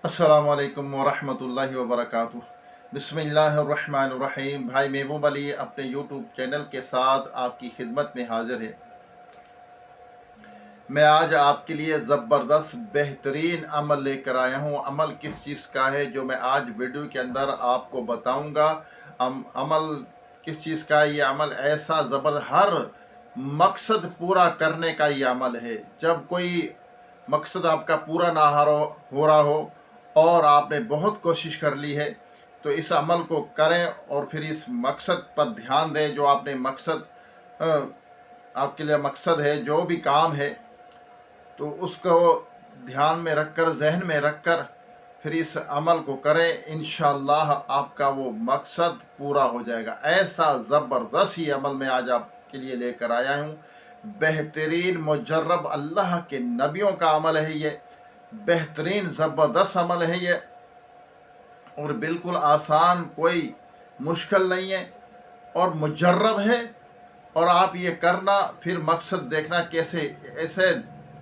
अस्सलामु अलैकुम वरहमतुल्लाहि वबरकातुहू। बिस्मिल्लाहिर्रहमानिर्रहीम। भाई महबूब अली अपने यूट्यूब चैनल के साथ आपकी खिदमत में हाजिर है। मैं आज आपके लिए ज़बरदस्त बेहतरीन अमल लेकर आया हूँ। अमल किस चीज़ का है जो मैं आज वीडियो के अंदर आपको बताऊँगा। अमल किस चीज़ का है? ये अमल ऐसा हर मकसद पूरा करने का ये अमल है। जब कोई मकसद आपका पूरा ना हो रहा हो और आपने बहुत कोशिश कर ली है, तो इस अमल को करें और फिर इस मकसद पर ध्यान दें। जो आपने मकसद आपके लिए मकसद है, जो भी काम है, तो उसको ध्यान में रखकर, जहन में रखकर फिर इस अमल को करें। इंशाअल्लाह आपका वो मकसद पूरा हो जाएगा। ऐसा ज़बरदस्त ही अमल मैं आज आपके लिए लेकर आया हूँ। बेहतरीन मुजर्रब अल्लाह के नबियों का अमल है ये। बेहतरीन ज़बरदस्त अमल है ये और बिल्कुल आसान, कोई मुश्किल नहीं है और मुजर्रब है। और आप ये करना, फिर मकसद देखना कैसे, ऐसे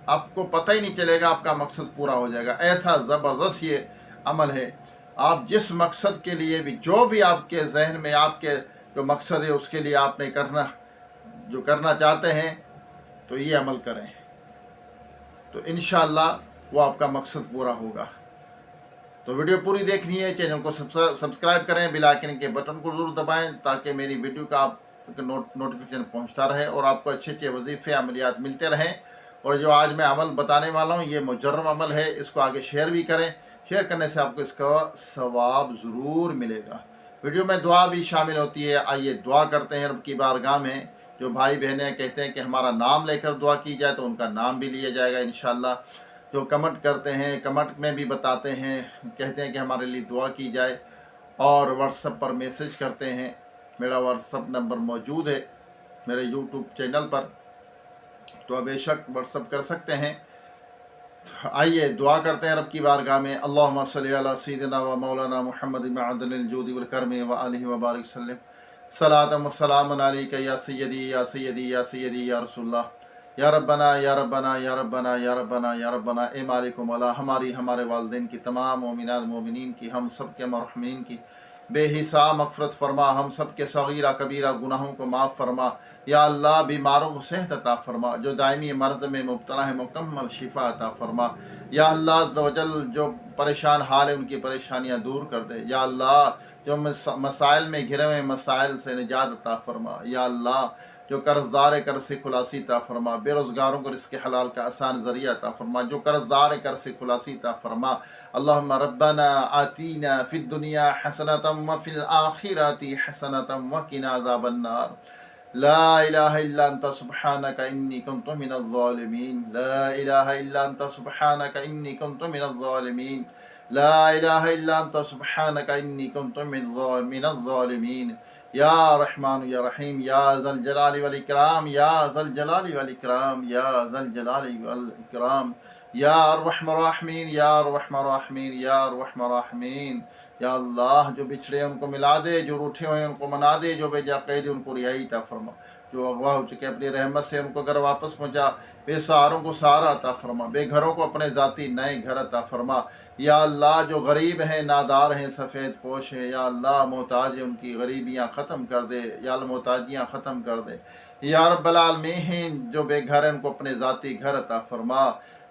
आपको पता ही नहीं चलेगा, आपका मकसद पूरा हो जाएगा। ऐसा ज़बरदस्त ये अमल है। आप जिस मकसद के लिए भी, जो भी आपके जहन में आपके जो मकसद है उसके लिए आपने जो करना चाहते हैं, तो ये अमल करें, तो इंशाअल्लाह वो आपका मकसद पूरा होगा। तो वीडियो पूरी देखनी है, चैनल को सब्सक्राइब करें, बेल आइकन के बटन को ज़रूर दबाएं ताकि मेरी वीडियो का आप नोटिफिकेशन पहुंचता रहे और आपको अच्छे अच्छे वजीफ़े अमलियात मिलते रहें। और जो आज मैं अमल बताने वाला हूं, ये मुजर्रब अमल है। इसको आगे शेयर भी करें। शेयर करने से आपको इसका सवाब ज़रूर मिलेगा। वीडियो में दुआ भी शामिल होती है। आइए दुआ करते हैं रब की बारगाह में। जो भाई बहनें कहते हैं कि हमारा नाम लेकर दुआ की जाए, तो उनका नाम भी लिया जाएगा इंशाअल्लाह। जो कमेंट करते हैं, कमेंट में भी बताते हैं, कहते हैं कि हमारे लिए दुआ की जाए, और व्हाट्सएप पर मैसेज करते हैं। मेरा व्हाट्सएप नंबर मौजूद है मेरे यूट्यूब चैनल पर, तो बेशक व्हाट्सएप कर सकते हैं। आइए दुआ करते हैं रब की बारगाह में। अल्लाहुम्मा सल्ली अला सय्यिदिना व मौलाना मुहम्मद मअदनिल जूदि वल करमी व आलिहि व बारिक सल्लम। सलातम व सलामुन अलैका या सय्यदी या सय्यदी या सय्यदी या रसूलुल्लाह। या रब्बना या रब्बना या रब्बना या रब्बना या रब्बना। ए मालिक मौला, हमारे वालिदैन की, तमाम मोमिनात मोमिनीन की, हम सब के मरहूमीन की बेहिसाब मग़फ़िरत फरमा। हम सब के सगीरा कबीरा गुनाहों को माफ़ फरमा। या अल्लाह, बीमारों को सेहत अता फरमा। जो दायमी मर्ज़ में मुब्तला है, मुकम्मल शिफा अता फरमा। या अल्लाह अज़्ज़ व जल, जो परेशान हाल है उनकी परेशानियाँ दूर कर दे। या अल्लाह, जो मसाइल में घिरे हुए मसाइल से निजात अता फरमा। या अल्लाह, जो कर्जदार है कर्ज से खुलासी अता फरमा। बेरोज़गारों को रिज़्क़ हलाल का आसान ज़रिया अता फरमा। जो कर्जदार है कर्ज से खुलासी अता फरमा। अल्लाहुम्मा रब्बना आतीना फ़िद दुनिया हसनतम व फ़िल आखिरति हसनतम व क़िना अज़ाबन्नार। ला इलाहा इल्ला अंता सुब्हानका इन्नी कुन्तु मिनज़ ज़ालिमीन। ला इलाहा इल्ला अंता सुब्हानका इन्नी कुन्तु मिनज़ ज़ालिमीन। ला इलाहा इल्ला अंता सुब्हानका इन्नी कुन्तु मिनज़ ज़ालिमीन। या रहमान या रहीम, या ज़ल जलाली वल इकराम, या ज़ल जलाली वल इकराम, या ज़ल जलाली वल इकराम, या अर्हमर राहिमीन, या अर्हमर राहिमीन, या अर्हमर राहिमीन। या अल्लाह, जो बिछड़े हैं उनको मिला दे, जो रूठे हुए हैं उनको मना दे, जो बेजाक़ैद उनको रिहाई अता फरमा, जो अगवा हो चुके अपनी रहमत से उनको घर वापस पहुँचा। बेसहारों को सहारा अता फरमा, बेघरों को अपने ज़ाती नए घर अता फरमा। या अल्लाह, जो गरीब हैं, नादार हैं, सफ़ेद पोश हैं, या अल्लाह मोहताज है, उनकी गरीबियाँ ख़त्म कर दे। या अल्लाह मोहताजियाँ ख़त्म कर दे। या रब्बल आलमीन, जो बेघर हैं उनको अपने ज़ाती घर अता फरमा।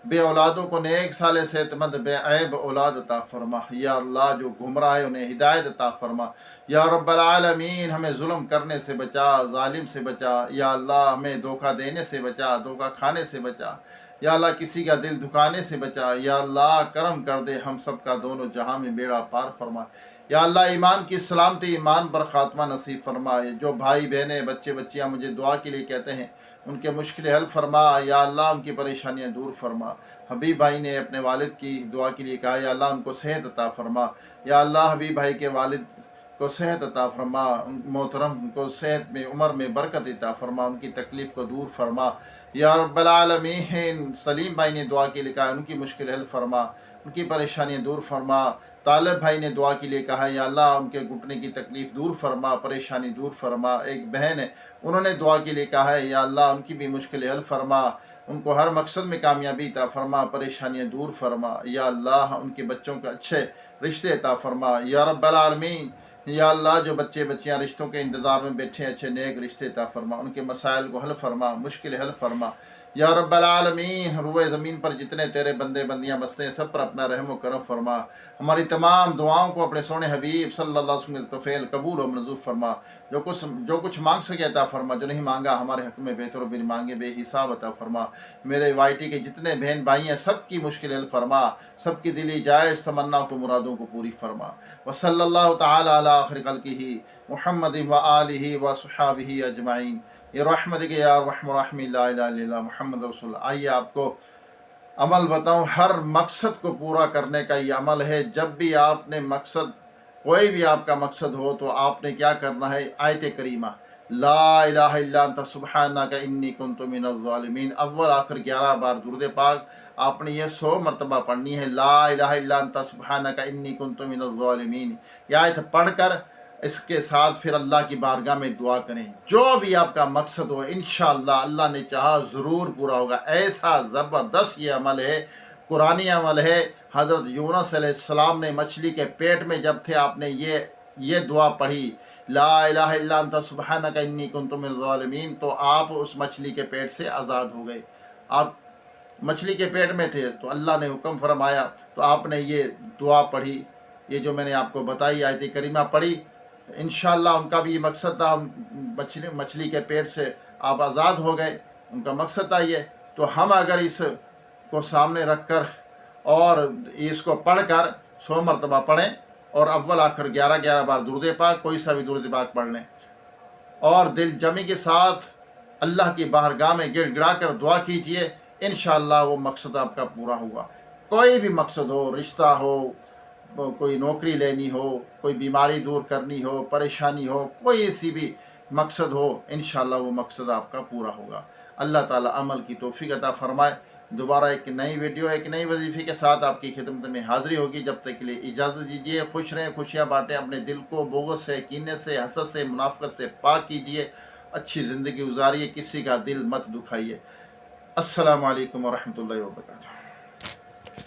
बे औलादों को नेक साले सेहतमंद बेऐब औलाद अता फरमा। या अल्लाह, जो गुमराह है उन्हें हिदायत अता फरमा। या रब्बल आलमीन, हमें जुल्म करने से बचा, जालिम से बचा। या अल्लाह, हमें धोखा देने से बचा, धोखा खाने से बचा। या अल्लाह, किसी का दिल दुखाने से बचा। या अल्लाह, करम कर दे, हम सब का दोनों जहां में बेड़ा पार फरमा। या अल्लाह, ईमान की सलामती, ईमान पर खात्मा नसीब फरमा। जो भाई बहनें, बच्चे बच्चियां मुझे दुआ के लिए कहते हैं, उनके मुश्किल हल फरमा। या अल्लाह, उनकी परेशानियां दूर फरमा। हबीब भाई ने अपने वालिद की दुआ के लिए कहा, या अल्लाह उनको सेहत अता फरमा। या अल्लाह, हबीब भाई के वालिद को सेहत अता फरमा। मोहतरम को सेहत में, उम्र में बरकत अता फरमा, उनकी तकलीफ़ को दूर फरमा। या रब्बल आलमीन, सलीम भाई ने दुआ के लिए कहा, उनकी मुश्किल हल फरमा, उनकी परेशानियाँ दूर फरमा। तालिब भाई ने दुआ के लिए कहा, या अल्लाह, उनके घुटने की तकलीफ़ दूर फरमा, परेशानी दूर फरमा। एक बहन है, उन्होंने दुआ के लिए कहा है, या अल्लाह, उनकी भी मुश्किल हल फरमा। उनको हर मकसद में कामयाबी अता फरमा, परेशानियाँ दूर फरमा। या अल्लाह उनके बच्चों के अच्छे रिश्ते अता फरमा या रब्बल आलमीन। या अल्लाह जो बच्चे बच्चियाँ रिश्तों के इंतज़ार में बैठे अच्छे नेक रिश्ते अता फरमा, उनके मसाइल को हल फरमा, मुश्किल हल फरमा या रब्बल आलमीन। रुए ज़मीन पर जितने तेरे बंदे बंदियाँ बसते हैं सब पर अपना रहम व करम फरमा। हमारी तमाम दुआओं को अपने सोने हबीब सल्लल्लाहु अलैहि वसल्लम के तफ़ैल कबूल और मंजूर फरमा। जो कुछ मांग सके अता फरमा, जो नहीं मांगा हमारे हक़ में बेहतर बिन मांगे बेहिसाब अता फरमा। मेरे वाईटी के जितने बहन भाई हैं सबकी मुश्किल हल फरमा, सबकी दिली जायज़ तमन्ना को मुरादों को पूरी फरमा। व सल्लल्लाहु तआला अला आखिर खल्क़िही मुहम्मदिन व आलिही व सहाबिही अजमाइन रहमतिक या अरहमर राहिमीन ला इलाहा इल्लल्लाह मुहम्मद रसूल। आइए आपको अमल बताऊं, हर मकसद को पूरा करने का ये अमल है। जब भी आपने मकसद, कोई भी आपका मकसद हो तो आपने क्या करना है, आयत करीमा ला इलाहा इल्ला अंत सुब्हानका इन्नी कुन्तु मिनज़ ज़ालिमीन अव्वल आखिर 11 बार दुरूद पाक आपने ये 100 मरतबा पढ़नी है। ला इलाहा इल्ला अंत सुब्हानका इन्नी कुन्तु मिनज़ ज़ालिमीन। यह आयत पढ़कर इसके साथ फिर अल्लाह की बारगाह में दुआ करें। जो भी आपका मकसद हो इंशाअल्लाह अल्लाह ने चाहा ज़रूर पूरा होगा। ऐसा ज़बरदस्त ये अमल है, कुरानी अमल है। हज़रत यूनुस अलैहिस्सलाम ने मछली के पेट में जब थे, आपने ये दुआ पढ़ी ला इलाहा इल्ला अंत सुब्हानका इन्नी कुन्तु मिनज़ ज़ालिमीन, तो आप उस मछली के पेट से आज़ाद हो गए। आप मछली के पेट में थे तो अल्लाह ने हुक्म फरमाया तो आपने ये दुआ पढ़ी, ये जो मैंने आपको बताई आयत करीमा पढ़ी, इंशाअल्लाह उनका भी ये मकसद था, मछली के पेट से आप आज़ाद हो गए, उनका मकसद था ये। तो हम अगर इस को सामने रख कर और इसको पढ़ कर 100 मरतबा पढ़ें और अव्वल आखिर 11 बार दुरूद पाक, कोई सा भी दुरूद पाक पढ़ लें और दिल जमी के साथ अल्लाह की बारगाह में गिड़गिड़ा कर दुआ कीजिए, इंशाअल्लाह वो मकसद आपका पूरा होगा। कोई भी मकसद हो, रिश्ता हो, कोई नौकरी लेनी हो, कोई बीमारी दूर करनी हो, परेशानी हो, कोई सी भी मकसद हो, इंशाअल्लाह वो मकसद आपका पूरा होगा। अल्लाह ताला अमल की तौफीक अता फरमाए। दोबारा एक नई वीडियो, एक नई वजीफ़े के साथ आपकी खिदमत में हाज़िरी होगी। जब तक के लिए इजाज़त दीजिए। खुश रहें, खुशियाँ बाँटें, अपने दिल को बुग़्ज़ से, कीने से, हसद से, मुनाफ़िक़त से पाक कीजिए, अच्छी ज़िंदगी गुजारिए, किसी का दिल मत दुखाइए। अस्सलामु अलैकुम व रहमतुल्लाहि व बरकातुहू।